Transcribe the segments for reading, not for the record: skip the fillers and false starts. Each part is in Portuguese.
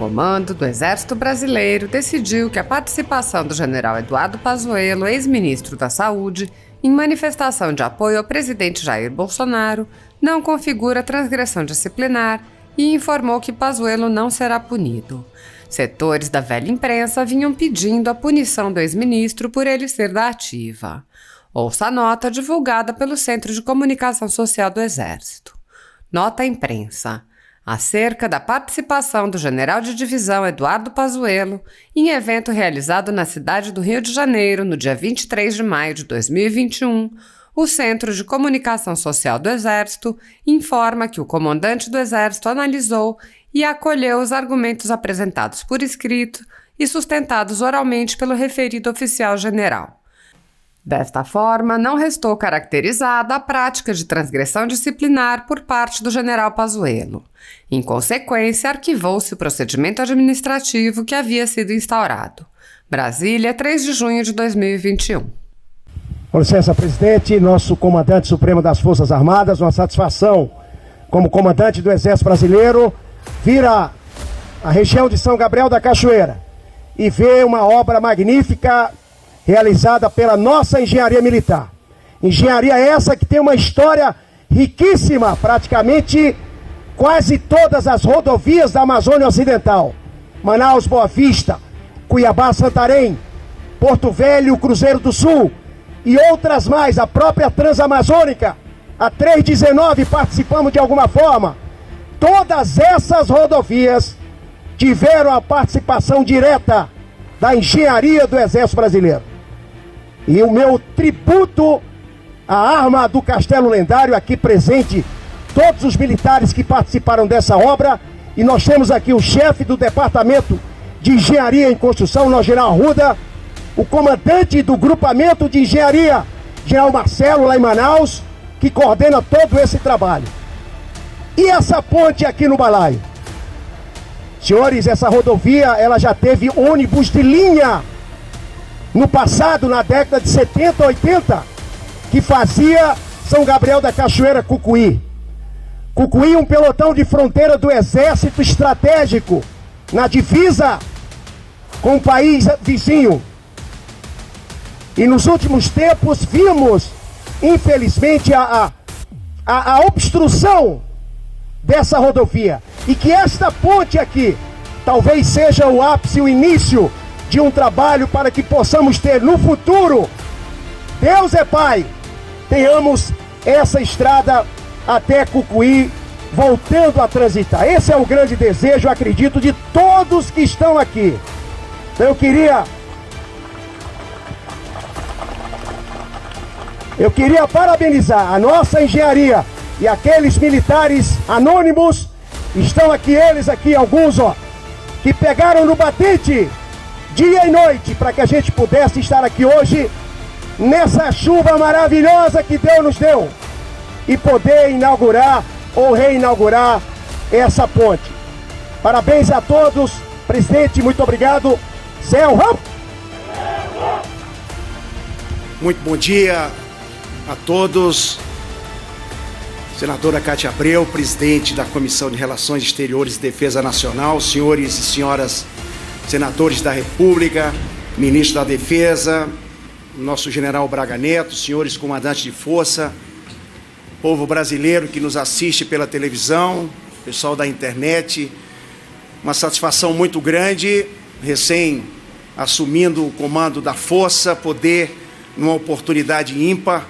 Comando do Exército Brasileiro decidiu que a participação do general Eduardo Pazuello, ex-ministro da Saúde, em manifestação de apoio ao presidente Jair Bolsonaro, não configura transgressão disciplinar e informou que Pazuello não será punido. Setores da velha imprensa vinham pedindo a punição do ex-ministro por ele ser da ativa. Ouça a nota divulgada pelo Centro de Comunicação Social do Exército. Nota à imprensa. Acerca da participação do general de divisão Eduardo Pazuello em evento realizado na cidade do Rio de Janeiro no dia 23 de maio de 2021, o Centro de Comunicação Social do Exército informa que o comandante do Exército analisou e acolheu os argumentos apresentados por escrito e sustentados oralmente pelo referido oficial general. Desta forma, não restou caracterizada a prática de transgressão disciplinar por parte do general Pazuello. Em consequência, arquivou-se o procedimento administrativo que havia sido instaurado. Brasília, 3 de junho de 2021. Com licença, presidente, nosso comandante supremo das Forças Armadas, uma satisfação como comandante do Exército Brasileiro, vir a região de São Gabriel da Cachoeira e ver uma obra magnífica realizada pela nossa engenharia militar. Engenharia essa que tem uma história riquíssima, praticamente quase todas as rodovias da Amazônia Ocidental. Manaus, Boa Vista, Cuiabá, Santarém, Porto Velho, Cruzeiro do Sul e outras mais, a própria Transamazônica, a 319 participamos de alguma forma. Todas essas rodovias tiveram a participação direta da engenharia do Exército Brasileiro. E o meu tributo à arma do Castelo Lendário aqui presente, todos os militares que participaram dessa obra, e nós temos aqui o chefe do Departamento de Engenharia em Construção, o General Arruda, o comandante do grupamento de engenharia, General Marcelo, lá em Manaus, que coordena todo esse trabalho. E essa ponte aqui no Balaio? Senhores, essa rodovia, ela já teve ônibus de linha no passado, na década de 70, 80, que fazia São Gabriel da Cachoeira, Cucuí. Cucuí, um pelotão de fronteira do Exército estratégico, na divisa com o país vizinho. E nos últimos tempos vimos, infelizmente, a obstrução dessa rodovia. E que esta ponte aqui talvez seja o ápice, o início de um trabalho para que possamos ter no futuro, Deus é Pai, tenhamos essa estrada até Cucuí voltando a transitar. Esse é o grande desejo, acredito, de todos que estão aqui. Então eu queria parabenizar a nossa engenharia e aqueles militares anônimos. Estão aqui eles aqui, alguns, ó, que pegaram no batente dia e noite para que a gente pudesse estar aqui hoje nessa chuva maravilhosa que Deus nos deu e poder inaugurar ou reinaugurar essa ponte. Parabéns a todos, presidente, muito obrigado. Céu. Muito bom dia a todos. Senadora Cátia Abreu, presidente da Comissão de Relações Exteriores e Defesa Nacional, senhores e senhoras senadores da República, ministro da Defesa, nosso general Braga Neto, senhores comandantes de força, povo brasileiro que nos assiste pela televisão, pessoal da internet, uma satisfação muito grande, recém assumindo o comando da força, poder, numa oportunidade ímpar,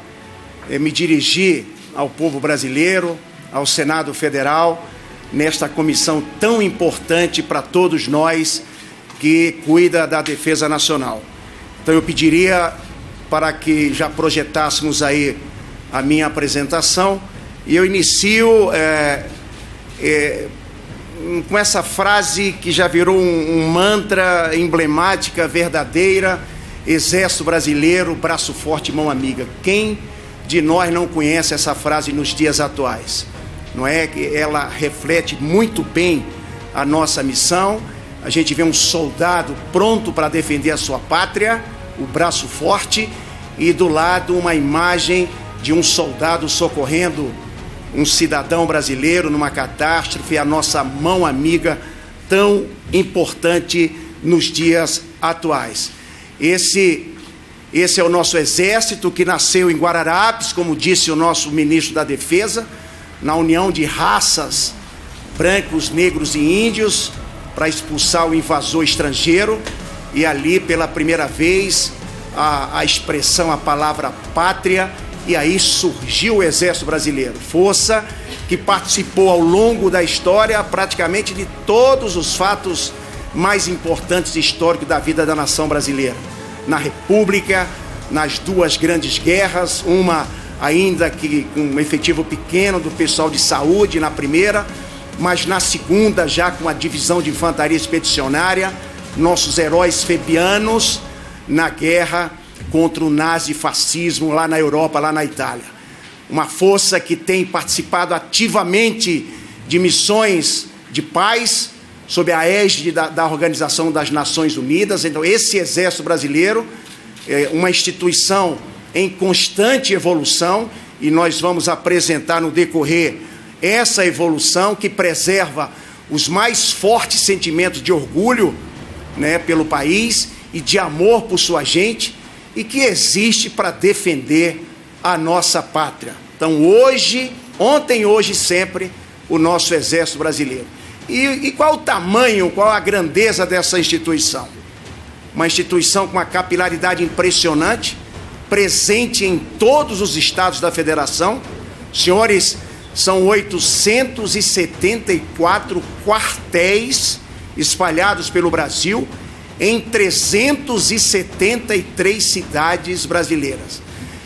me dirigir ao povo brasileiro, ao Senado Federal, nesta comissão tão importante para todos nós que cuida da defesa nacional. Então eu pediria para que já projetássemos aí a minha apresentação e eu inicio com essa frase que já virou um mantra emblemática, verdadeira: Exército Brasileiro, braço forte, mão amiga. Quem de nós não conhece essa frase nos dias atuais? Não é que ela reflete muito bem a nossa missão? A gente vê um soldado pronto para defender a sua pátria, o braço forte, e do lado uma imagem de um soldado socorrendo um cidadão brasileiro numa catástrofe, a nossa mão amiga tão importante nos dias atuais. Esse é o nosso exército, que nasceu em Guararapes, como disse o nosso ministro da Defesa, na união de raças, brancos, negros e índios, para expulsar o invasor estrangeiro, e ali pela primeira vez a expressão, a palavra pátria, e aí surgiu o Exército Brasileiro, força que participou ao longo da história praticamente de todos os fatos mais importantes e históricos da vida da nação brasileira. Na República, nas duas grandes guerras, uma ainda que com um efetivo pequeno do pessoal de saúde na primeira, mas na segunda já com a divisão de infantaria expedicionária, nossos heróis febianos na guerra contra o nazifascismo lá na Europa, lá na Itália. Uma força que tem participado ativamente de missões de paz, sob a égide da Organização das Nações Unidas. Então, esse Exército Brasileiro é uma instituição em constante evolução, e nós vamos apresentar no decorrer essa evolução que preserva os mais fortes sentimentos de orgulho, né, pelo país e de amor por sua gente, e que existe para defender a nossa pátria. Então, hoje, ontem, hoje e sempre, o nosso Exército Brasileiro. E qual o tamanho, qual a grandeza dessa instituição? Uma instituição com uma capilaridade impressionante, presente em todos os estados da federação. Senhores, são 874 quartéis espalhados pelo Brasil, em 373 cidades brasileiras.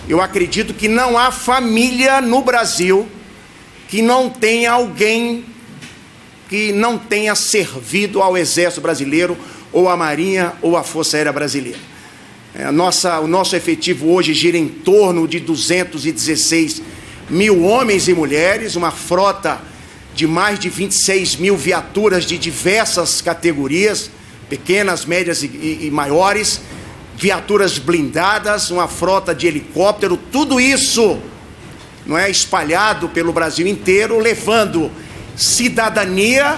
Eu acredito que não há família no Brasil que não tenha alguém que não tenha servido ao Exército Brasileiro, ou à Marinha, ou à Força Aérea Brasileira. O nosso efetivo hoje gira em torno de 216 mil homens e mulheres, uma frota de mais de 26 mil viaturas de diversas categorias, pequenas, médias e maiores, viaturas blindadas, uma frota de helicóptero, tudo isso, não é, espalhado pelo Brasil inteiro, levando cidadania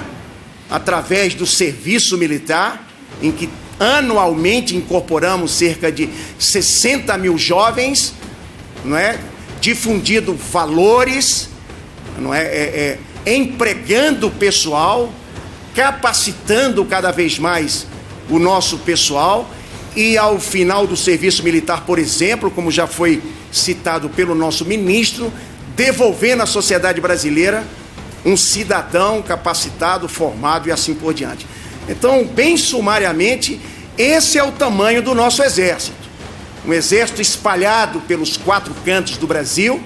através do serviço militar, em que anualmente incorporamos cerca de 60 mil jovens, não é, difundindo valores, não é, empregando o pessoal, capacitando cada vez mais o nosso pessoal, e ao final do serviço militar, por exemplo, como já foi citado pelo nosso ministro, devolvendo à sociedade brasileira um cidadão capacitado, formado e assim por diante. Então, bem sumariamente, esse é o tamanho do nosso exército. Um exército espalhado pelos 4 cantos do Brasil.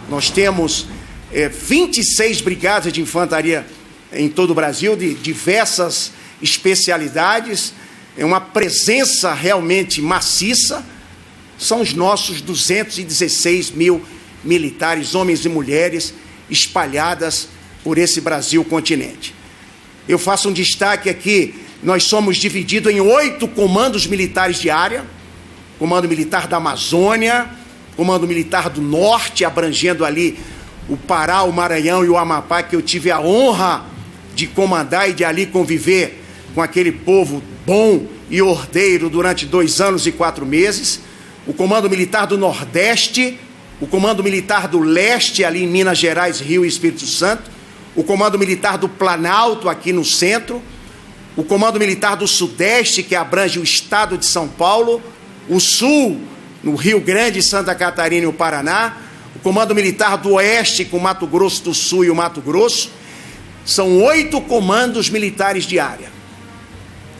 Nós temos 26 brigadas de infantaria em todo o Brasil, de diversas especialidades, é uma presença realmente maciça. São os nossos 216 mil militares, homens e mulheres, espalhadas por esse Brasil continente. Eu faço um destaque aqui, nós somos divididos em 8 comandos militares de área: Comando Militar da Amazônia, Comando Militar do Norte, abrangendo ali o Pará, o Maranhão e o Amapá, que eu tive a honra de comandar e de ali conviver com aquele povo bom e ordeiro durante 2 anos e 4 meses. O Comando Militar do Nordeste, o Comando Militar do Leste, ali em Minas Gerais, Rio e Espírito Santo, o Comando Militar do Planalto, aqui no centro, o Comando Militar do Sudeste, que abrange o estado de São Paulo, o Sul, no Rio Grande, Santa Catarina e o Paraná, o Comando Militar do Oeste, com Mato Grosso do Sul e o Mato Grosso. São 8 comandos militares de área.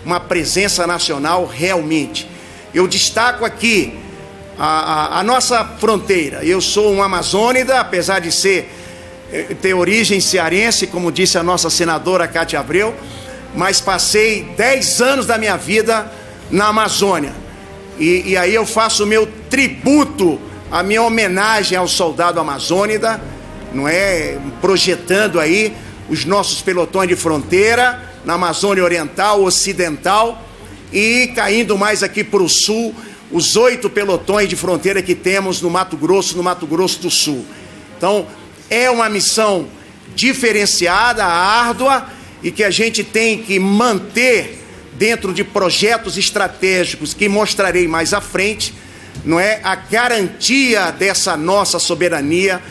Uma presença nacional realmente. Eu destaco aqui a nossa fronteira. Eu sou um amazônida, apesar de ter origem cearense, como disse a nossa senadora Cátia Abreu, mas passei 10 anos da minha vida na Amazônia. E aí eu faço o meu tributo, a minha homenagem ao soldado amazônida, não é? Projetando aí os nossos pelotões de fronteira na Amazônia Oriental, Ocidental, e caindo mais aqui para o sul, os 8 pelotões de fronteira que temos no Mato Grosso do Sul. Então, é uma missão diferenciada, árdua, e que a gente tem que manter dentro de projetos estratégicos que mostrarei mais à frente, não é, a garantia dessa nossa soberania,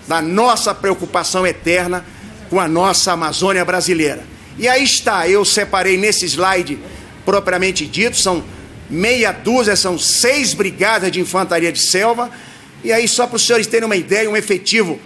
da nossa preocupação eterna com a nossa Amazônia brasileira. E aí está, eu separei nesse slide propriamente dito, são meia dúzia, são 6 brigadas de infantaria de selva, e aí só para os senhores terem uma ideia, um efetivo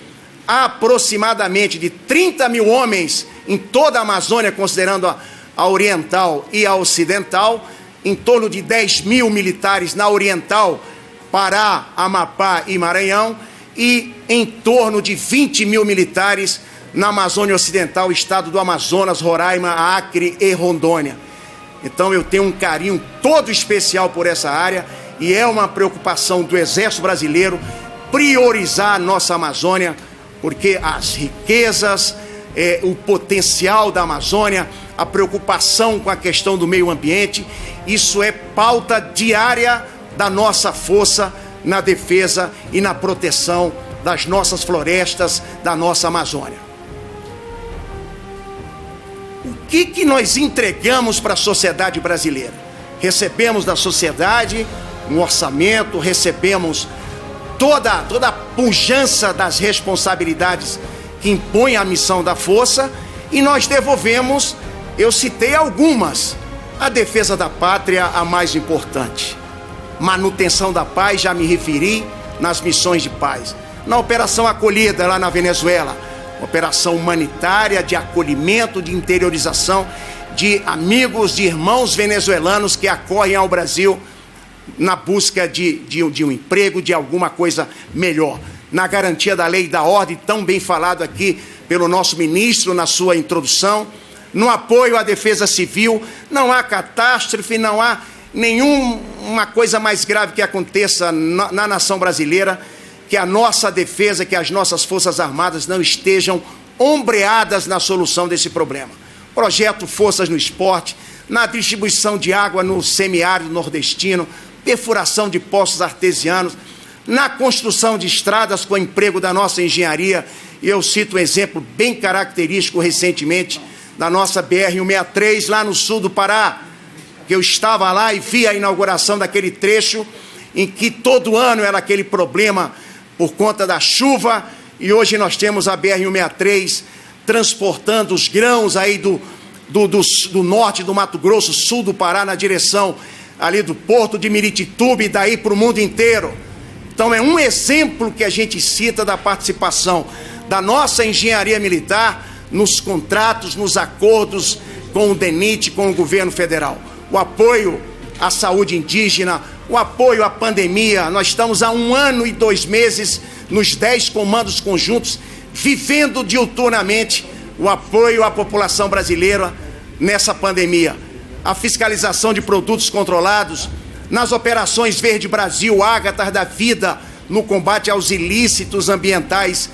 aproximadamente de 30 mil homens em toda a Amazônia, considerando a oriental e a ocidental, em torno de 10 mil militares na oriental, Pará, Amapá e Maranhão, e em torno de 20 mil militares na Amazônia Ocidental, estado do Amazonas, Roraima, Acre e Rondônia. Então eu tenho um carinho todo especial por essa área e é uma preocupação do Exército Brasileiro priorizar a nossa Amazônia, porque as riquezas, o potencial da Amazônia, a preocupação com a questão do meio ambiente, isso é pauta diária da nossa força na defesa e na proteção das nossas florestas, da nossa Amazônia. O que nós entregamos para a sociedade brasileira? Recebemos da sociedade um orçamento, recebemos toda a pujança das responsabilidades que impõe a missão da força, e nós devolvemos, eu citei algumas, a defesa da pátria, a mais importante. Manutenção da paz, já me referi nas missões de paz. Na Operação Acolhida, lá na Venezuela, operação humanitária de acolhimento, de interiorização de amigos, de irmãos venezuelanos que acorrem ao Brasil na busca de um emprego, de alguma coisa melhor. Na garantia da lei e da ordem, tão bem falado aqui pelo nosso ministro na sua introdução, no apoio à defesa civil, não há catástrofe, não há nenhuma coisa mais grave que aconteça na nação brasileira, que a nossa defesa, que as nossas Forças Armadas não estejam ombreadas na solução desse problema. Projeto Forças no Esporte, na distribuição de água no semiárido nordestino, perfuração de poços artesianos, na construção de estradas com o emprego da nossa engenharia. E eu cito um exemplo bem característico recentemente da nossa BR-163, lá no sul do Pará, que eu estava lá e vi a inauguração daquele trecho em que todo ano era aquele problema por conta da chuva, e hoje nós temos a BR-163 transportando os grãos aí do norte do Mato Grosso, sul do Pará, na direção ali do porto de Miritituba e daí para o mundo inteiro. Então é um exemplo que a gente cita da participação da nossa engenharia militar nos contratos, nos acordos com o DENIT, com o governo federal. O apoio à saúde indígena, o apoio à pandemia. Nós estamos há 1 ano e 2 meses nos 10 comandos conjuntos, vivendo diuturnamente o apoio à população brasileira nessa pandemia. A fiscalização de produtos controlados, nas operações Verde Brasil, Ágatas da Vida, no combate aos ilícitos ambientais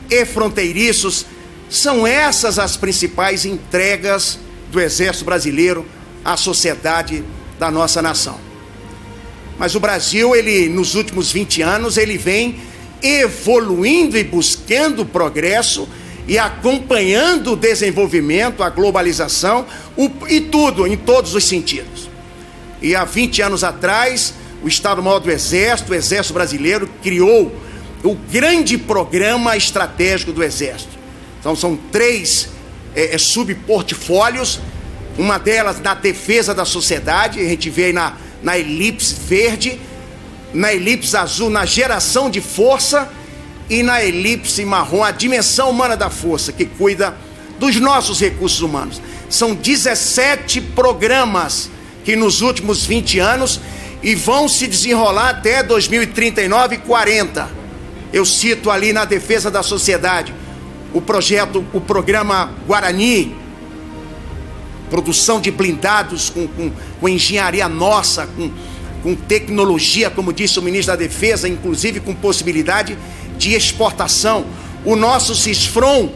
e fronteiriços. São essas as principais entregas do Exército Brasileiro à sociedade da nossa nação. Mas o Brasil, ele, nos últimos 20 anos, ele vem evoluindo e buscando progresso e acompanhando o desenvolvimento, a globalização, e tudo, em todos os sentidos. E há 20 anos atrás, o Estado-Maior do Exército, o Exército Brasileiro, criou o grande programa estratégico do Exército. Então são 3 subportfólios, uma delas na defesa da sociedade, a gente vê aí na elipse verde, na elipse azul, na geração de força, e na elipse marrom, a dimensão humana da força, que cuida dos nossos recursos humanos. São 17 programas que nos últimos 20 anos e vão se desenrolar até 2039 e 40. Eu cito ali na defesa da sociedade o programa Guarani, produção de blindados com engenharia nossa, com tecnologia, como disse o ministro da Defesa, inclusive com possibilidade de exportação. O nosso SISFRON,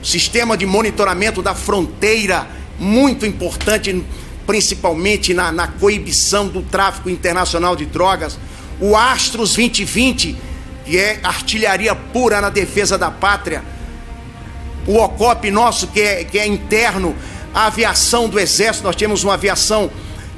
Sistema de Monitoramento da Fronteira, muito importante, principalmente na coibição do tráfico internacional de drogas. O Astros 2020, que é artilharia pura na defesa da pátria, o OCOP nosso, que é interno, a aviação do Exército. Nós temos uma aviação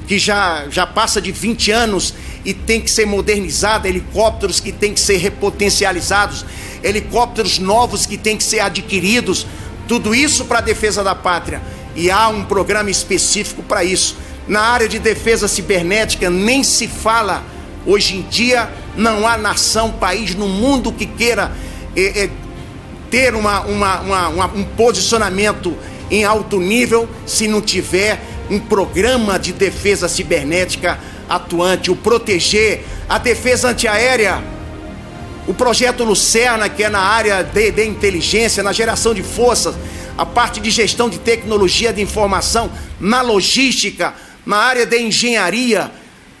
que já passa de 20 anos e tem que ser modernizada, helicópteros que tem que ser repotencializados, helicópteros novos que tem que ser adquiridos, tudo isso para a defesa da pátria. E há um programa específico para isso. Na área de defesa cibernética nem se fala. Hoje em dia não há nação, país no mundo que queira ter um posicionamento em alto nível se não tiver um programa de defesa cibernética atuante, o proteger, a defesa antiaérea, o projeto Lucerna, que é na área de inteligência, na geração de forças, a parte de gestão de tecnologia de informação, na logística, na área de engenharia,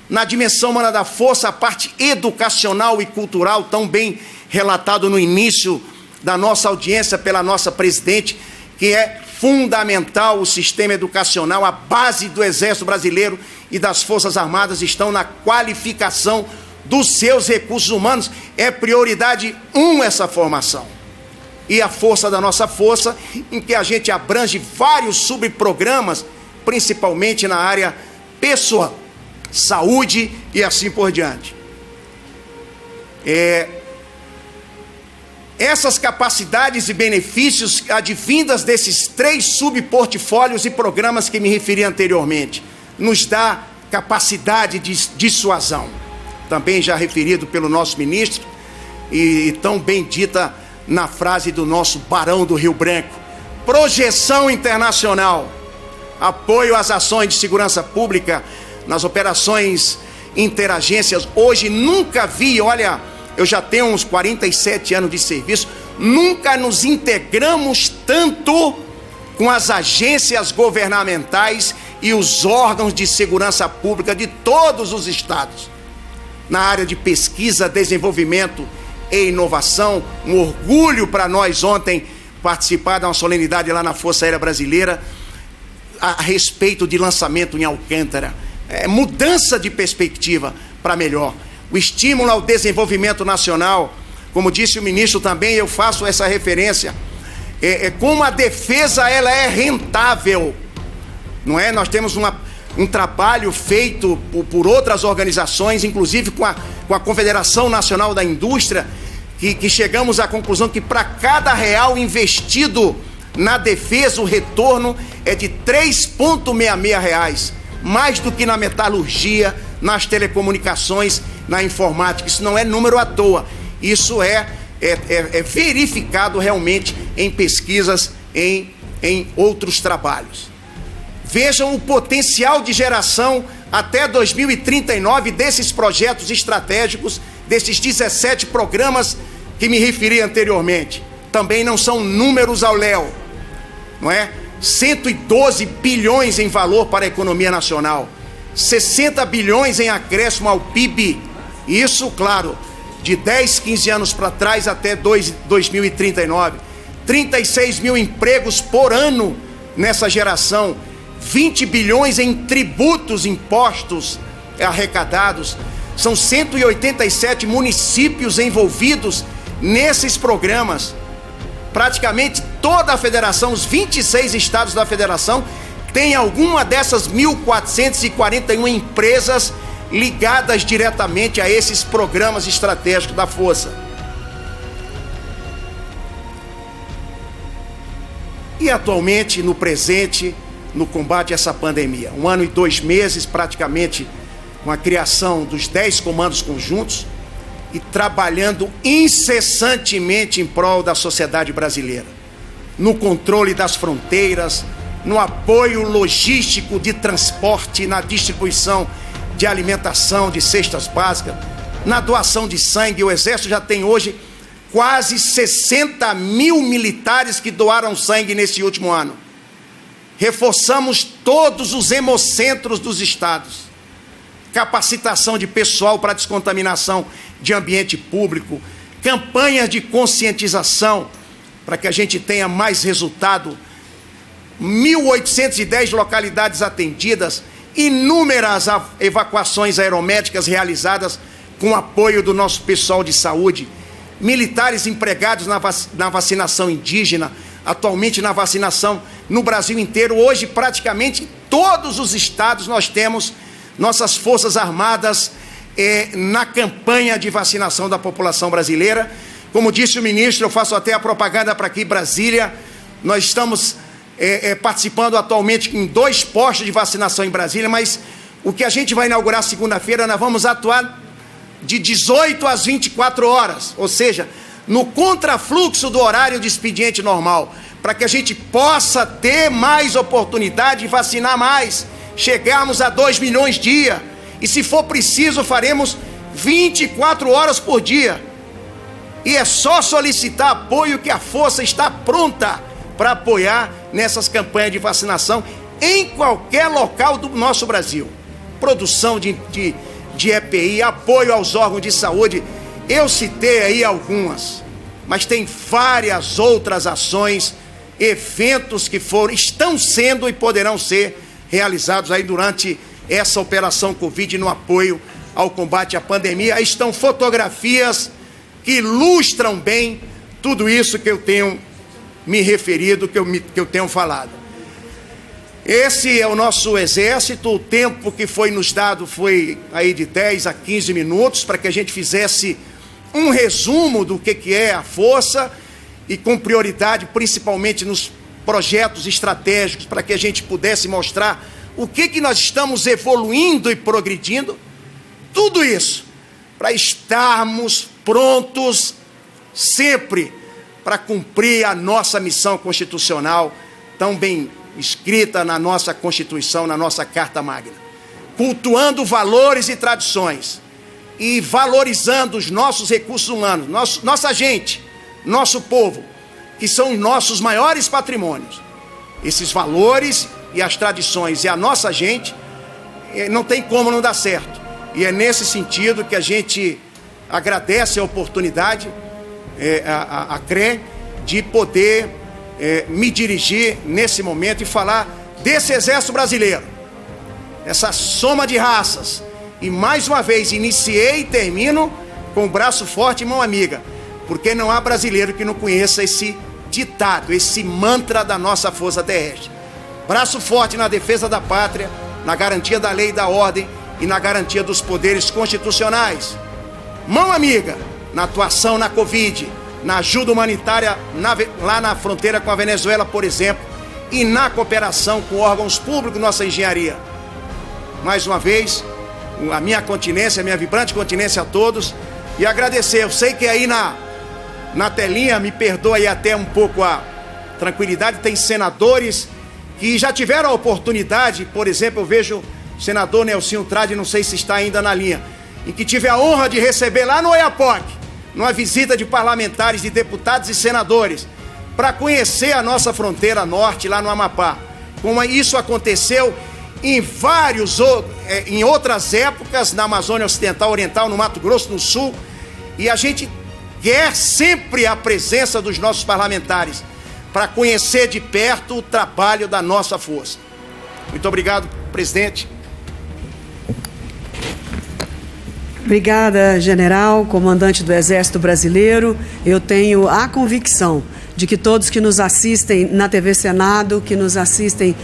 na dimensão humana da força, a parte educacional e cultural, tão bem relatado no início da nossa audiência pela nossa presidente, que é fundamental o sistema educacional, a base do Exército Brasileiro e das Forças Armadas estão na qualificação dos seus recursos humanos. É prioridade 1 essa formação. E a força da nossa força, em que a gente abrange vários subprogramas, principalmente na área pessoal, saúde e assim por diante. Essas capacidades e benefícios advindas desses 3 subportfólios e programas que me referi anteriormente, nos dá capacidade de dissuasão, também já referido pelo nosso ministro, e tão bem dita na frase do nosso Barão do Rio Branco: projeção internacional, apoio às ações de segurança pública, nas operações interagências. Hoje nunca vi, olha, eu já tenho uns 47 anos de serviço, nunca nos integramos tanto com as agências governamentais e os órgãos de segurança pública de todos os estados. Na área de pesquisa, desenvolvimento e inovação, um orgulho para nós ontem participar de uma solenidade lá na Força Aérea Brasileira a respeito de lançamento em Alcântara. Mudança de perspectiva para melhor. O estímulo ao desenvolvimento nacional, como disse o ministro também, eu faço essa referência, como a defesa ela é rentável, não é? Nós temos um trabalho feito por outras organizações, inclusive com a Confederação Nacional da Indústria, que chegamos à conclusão que para cada real investido na defesa, o retorno é de R$ 3,66, mais do que na metalurgia, nas telecomunicações, na informática. Isso não é número à toa, isso é verificado realmente em pesquisas, em outros trabalhos. Vejam o potencial de geração até 2039 desses projetos estratégicos, desses 17 programas que me referi anteriormente. Também não são números ao léu, não é? 112 bilhões em valor para a economia nacional, 60 bilhões em acréscimo ao PIB, isso, claro, de 10, 15 anos para trás até 2039, 36 mil empregos por ano nessa geração, 20 bilhões em tributos, impostos arrecadados, são 187 municípios envolvidos nesses programas. Praticamente toda a federação, os 26 estados da federação, tem alguma dessas 1.441 empresas ligadas diretamente a esses programas estratégicos da Força. E atualmente, no presente, no combate a essa pandemia, 1 ano e 2 meses praticamente com a criação dos 10 comandos conjuntos, e trabalhando incessantemente em prol da sociedade brasileira, no controle das fronteiras, no apoio logístico de transporte, na distribuição de alimentação, de cestas básicas, na doação de sangue. O Exército já tem hoje quase 60 mil militares que doaram sangue nesse último ano. Reforçamos todos os hemocentros dos estados, capacitação de pessoal para descontaminação de ambiente público, campanhas de conscientização para que a gente tenha mais resultado, 1.810 localidades atendidas, inúmeras evacuações aeromédicas realizadas com apoio do nosso pessoal de saúde, militares empregados na vacinação indígena, atualmente na vacinação no Brasil inteiro. Hoje, praticamente em todos os estados, nós temos nossas Forças Armadas na campanha de vacinação da população brasileira. Como disse o ministro, eu faço até a propaganda para aqui em Brasília, nós estamos participando atualmente em 2 postos de vacinação em Brasília, mas o que a gente vai inaugurar segunda-feira, nós vamos atuar de 18 às 24 horas, ou seja, no contrafluxo do horário de expediente normal, para que a gente possa ter mais oportunidade de vacinar mais, chegarmos a 2 milhões dia, e se for preciso faremos 24 horas por dia, e é só solicitar apoio que a força está pronta para apoiar nessas campanhas de vacinação em qualquer local do nosso Brasil. Produção de EPI, apoio aos órgãos de saúde, eu citei aí algumas, mas tem várias outras ações, eventos que estão sendo e poderão ser realizados aí durante essa operação Covid no apoio ao combate à pandemia. Aí estão fotografias que ilustram bem tudo isso que eu tenho me referido, que eu tenho falado. Esse é o nosso Exército. O tempo que foi nos dado foi aí de 10 a 15 minutos para que a gente fizesse um resumo do que é a força e com prioridade principalmente nos projetos estratégicos para que a gente pudesse mostrar o que nós estamos evoluindo e progredindo. Tudo isso para estarmos prontos sempre para cumprir a nossa missão constitucional, tão bem escrita na nossa Constituição, na nossa Carta Magna, cultuando valores e tradições e valorizando os nossos recursos humanos, nossa gente, nosso povo, que são os nossos maiores patrimônios. Esses valores e as tradições e a nossa gente, não tem como não dar certo. E é nesse sentido que a gente agradece a oportunidade, a CRE, de poder me dirigir nesse momento e falar desse Exército Brasileiro, essa soma de raças. E mais uma vez iniciei e termino com braço forte e mão amiga, porque não há brasileiro que não conheça esse ditado, esse mantra da nossa força terrestre. Braço forte na defesa da pátria, na garantia da lei e da ordem e na garantia dos poderes constitucionais. Mão amiga na atuação na Covid, na ajuda humanitária lá na fronteira com a Venezuela, por exemplo, e na cooperação com órgãos públicos, nossa engenharia. Mais uma vez, a minha continência, a minha vibrante continência a todos, e agradecer. Eu sei que aí na telinha, me perdoa aí até um pouco a tranquilidade, tem senadores que já tiveram a oportunidade, por exemplo, eu vejo o senador Nelsinho Trade, não sei se está ainda na linha, em que tive a honra de receber lá no Oiapoque, numa visita de parlamentares, de deputados e senadores, para conhecer a nossa fronteira norte, lá no Amapá. Como isso aconteceu em outras épocas, na Amazônia Ocidental, Oriental, no Mato Grosso, no Sul, e a gente quer sempre a presença dos nossos parlamentares, para conhecer de perto o trabalho da nossa força. Muito obrigado, presidente. Obrigada, general, comandante do Exército Brasileiro. Eu tenho a convicção de que todos que nos assistem na TV Senado, que nos assistem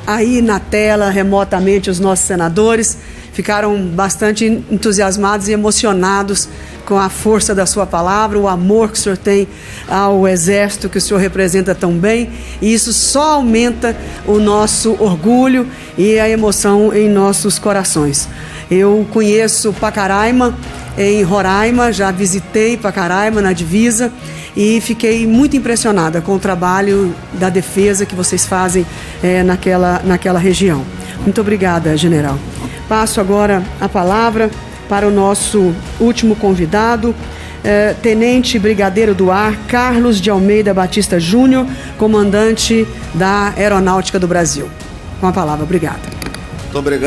aí na tela, remotamente, os nossos senadores, ficaram bastante entusiasmados e emocionados com a força da sua palavra, o amor que o senhor tem ao Exército, que o senhor representa tão bem, e isso só aumenta o nosso orgulho e a emoção em nossos corações. Eu conheço Pacaraima, em Roraima, já visitei Pacaraima na divisa e fiquei muito impressionada com o trabalho da defesa que vocês fazem naquela região. Muito obrigada, general. Passo agora a palavra para o nosso último convidado, Tenente Brigadeiro do Ar, Carlos de Almeida Batista Júnior, comandante da Aeronáutica do Brasil. Com a palavra, obrigada. Muito obrigado.